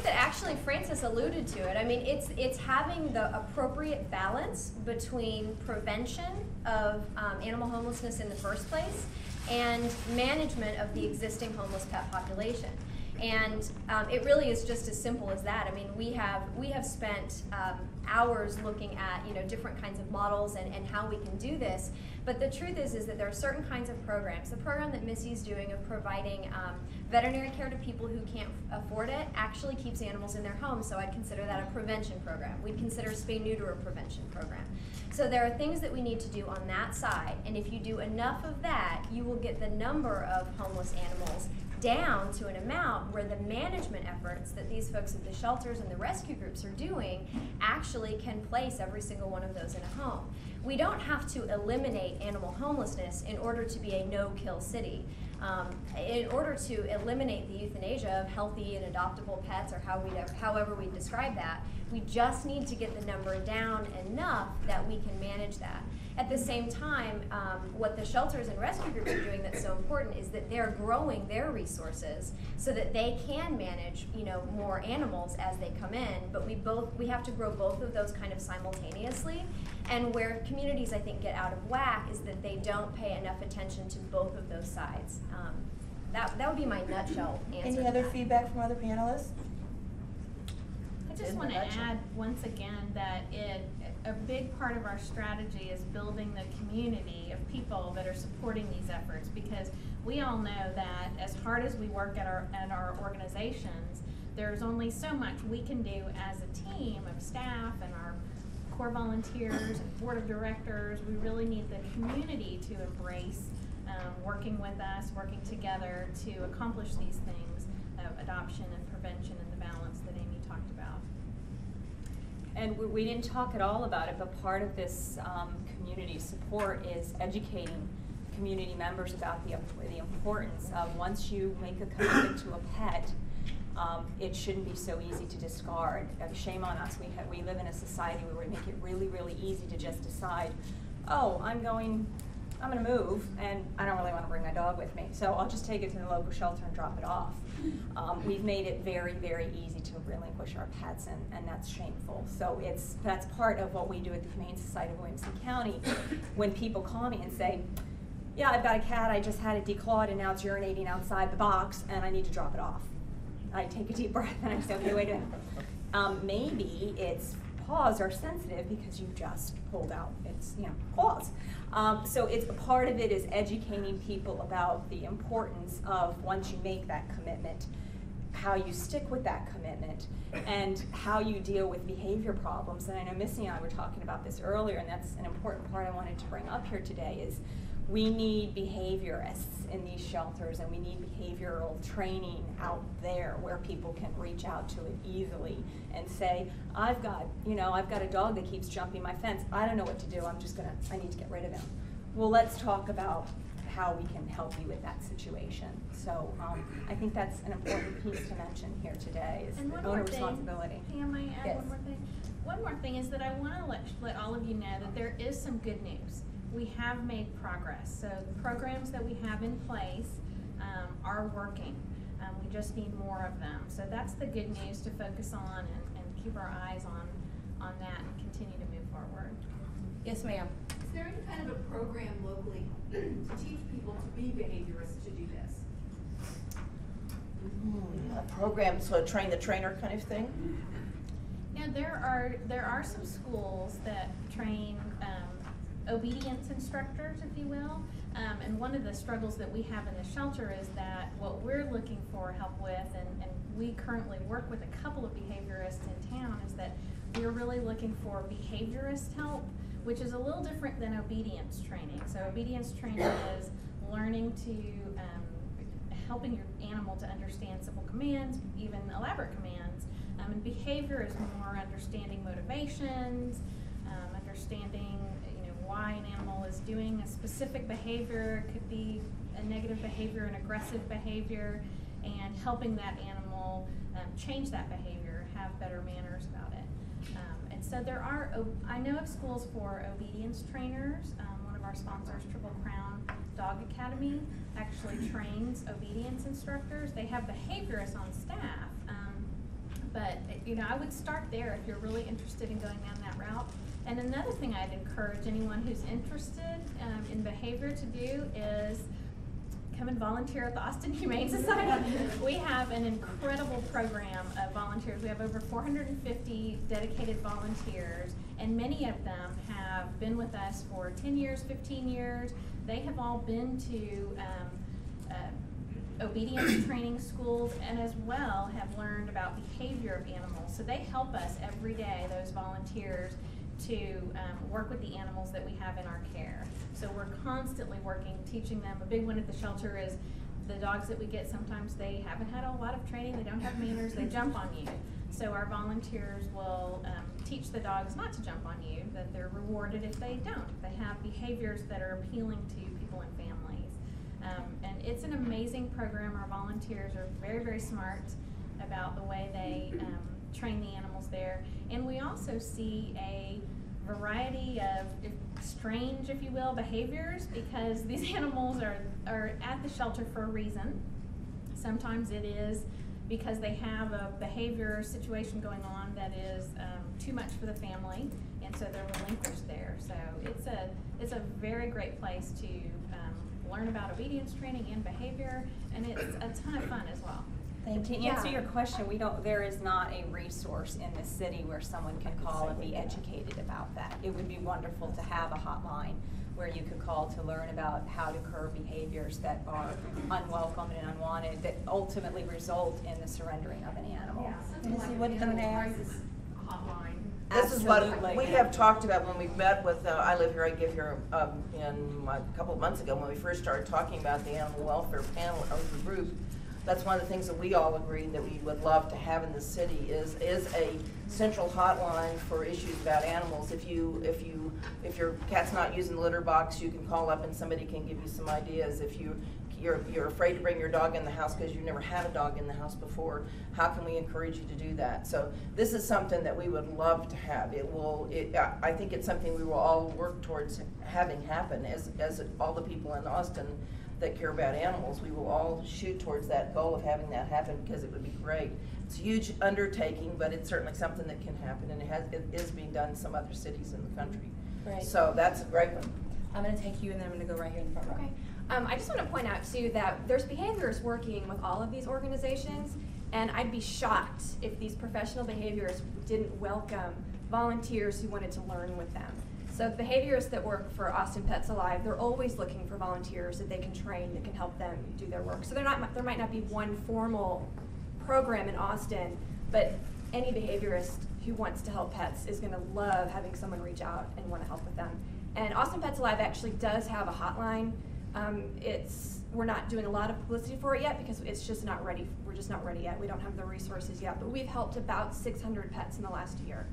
that actually Francis alluded to it. I mean, it's having the appropriate balance between prevention of animal homelessness in the first place and management of the existing homeless pet population. And it really is just as simple as that. I mean, we have spent hours looking at different kinds of models and how we can do this. But the truth is that there are certain kinds of programs. The program that Missy's doing of providing veterinary care to people who can't afford it actually keeps animals in their homes. So I'd consider that a prevention program. We'd consider spay-neuter a prevention program. So there are things that we need to do on that side. And if you do enough of that, you will get the number of homeless animals down to an amount where the management efforts that these folks at the shelters and the rescue groups are doing actually can place every single one of those in a home. We don't have to eliminate animal homelessness in order to be a no-kill city. In order to eliminate the euthanasia of healthy and adoptable pets, or however we describe that, we just need to get the number down enough that we can manage that. At the same time, what the shelters and rescue groups are doing that's so important is that they're growing their resources so that they can manage, more animals as they come in. But we have to grow both of those kind of simultaneously. And where communities, I think, get out of whack is that they don't pay enough attention to both of those sides. That would be my nutshell answer. Any other feedback from other panelists? I just want to add once again that a big part of our strategy is building the community of people that are supporting these efforts, because we all know that as hard as we work at our organizations, there's only so much we can do as a team of staff and our core volunteers and board of directors. We really need the community to embrace working with us, working together to accomplish these things of adoption and prevention and the balance that Amy talked about. And we didn't talk at all about it, but part of this community support is educating community members about the importance of, once you make a commitment to a pet, it shouldn't be so easy to discard. Shame on us. We live in a society where we make it really, really easy to just decide, oh, I'm going to move, and I don't really want to bring my dog with me, so I'll just take it to the local shelter and drop it off. We've made it very, very easy to relinquish our pets, and that's shameful. So that's part of what we do at the Humane Society of Williamson County. When people call me and say, yeah, I've got a cat, I just had it declawed and now it's urinating outside the box and I need to drop it off. I take a deep breath and I say, okay, wait a minute. Maybe its paws are sensitive because you just pulled out its paws. So it's part of it is educating people about the importance of, once you make that commitment, how you stick with that commitment and how you deal with behavior problems. And I know Missy and I were talking about this earlier, and that's an important part I wanted to bring up here today, is we need behaviorists in these shelters, and we need behavioral training out there where people can reach out to it easily and say, I've got a dog that keeps jumping my fence. I don't know what to do. I need to get rid of him. Well, let's talk about how we can help you with that situation. So I think that's an important piece to mention here today, is the owner responsibility. Pam, may I add Yes. one more thing? One more thing is that I want to let all of you know that there is some good news. We have made progress. So the programs that we have in place are working. We just need more of them. So that's the good news to focus on and keep our eyes on that and continue to move forward. Yes, ma'am. Is there any kind of a program locally to teach people to be behaviorists to do this? A program, so a train the trainer kind of thing? Yeah, there are some schools that train obedience instructors, if you will. And one of the struggles that we have in the shelter is that what we're looking for help with, and we currently work with a couple of behaviorists in town, is that we're really looking for behaviorist help, which is a little different than obedience training. So obedience training is learning to, helping your animal to understand simple commands, even elaborate commands. And behavior is more understanding motivations, understanding why an animal is doing a specific behavior. It could be a negative behavior, an aggressive behavior, and helping that animal change that behavior, have better manners about it. And so I know of schools for obedience trainers. One of our sponsors, Triple Crown Dog Academy, actually trains obedience instructors. They have behaviorists on staff, But, you know, I would start there if you're really interested in going down that route. And another thing I'd encourage anyone who's interested in behavior to do is come and volunteer at the Austin Humane Society. We have an incredible program of volunteers. We have over 450 dedicated volunteers, and many of them have been with us for 10 years, 15 years. They have all been to obedience training schools, and as well have learned about behavior of animals. So they help us every day, those volunteers, to work with the animals that we have in our care. So we're constantly working, teaching them. A big one at the shelter is the dogs that we get, sometimes they haven't had a lot of training, they don't have manners, they jump on you. So our volunteers will teach the dogs not to jump on you, that they're rewarded if they don't, if they have behaviors that are appealing to people and families. And it's an amazing program. Our volunteers are very, very smart about the way they train the animals there. And we also see a variety of strange, if you will, behaviors, because these animals are at the shelter for a reason. Sometimes it is because they have a behavior situation going on that is too much for the family, and so they're relinquished there. So it's a very great place to learn about obedience training and behavior, and it's a ton of fun as well. To answer your question, there is not a resource in the city where someone can call and be educated about that. It would be wonderful to have a hotline where you could call to learn about how to curb behaviors that are unwelcome and unwanted, that ultimately result in the surrendering of an animal. Yeah, something like an animal crisis hotline. This is what Absolutely. we have talked about when we've met with, I live here, I give here, a couple of months ago when we first started talking about the animal welfare panel of the group. That's one of the things that we all agreed that we would love to have in the city is a central hotline for issues about animals. If your cat's not using the litter box, you can call up and somebody can give you some ideas. If you're afraid to bring your dog in the house because you've never had a dog in the house before, how can we encourage you to do that? So this is something that we would love to have. I think it's something we will all work towards having happen as all the people in Austin that care about animals. We will all shoot towards that goal of having that happen because it would be great. It's a huge undertaking, but it's certainly something that can happen, and it is being done in some other cities in the country. Right. So that's a great one. I'm going to take you, and then I'm going to go right here in the front row. Okay. I just want to point out too that there's behaviorists working with all of these organizations, and I'd be shocked if these professional behaviorists didn't welcome volunteers who wanted to learn with them. So the behaviorists that work for Austin Pets Alive, they're always looking for volunteers that they can train, that can help them do their work. So there might not be one formal program in Austin, but any behaviorist who wants to help pets is going to love having someone reach out and want to help with them. And Austin Pets Alive actually does have a hotline. We're not doing a lot of publicity for it yet because it's just not ready. We're just not ready yet. We don't have the resources yet, but we've helped about 600 pets in the last year.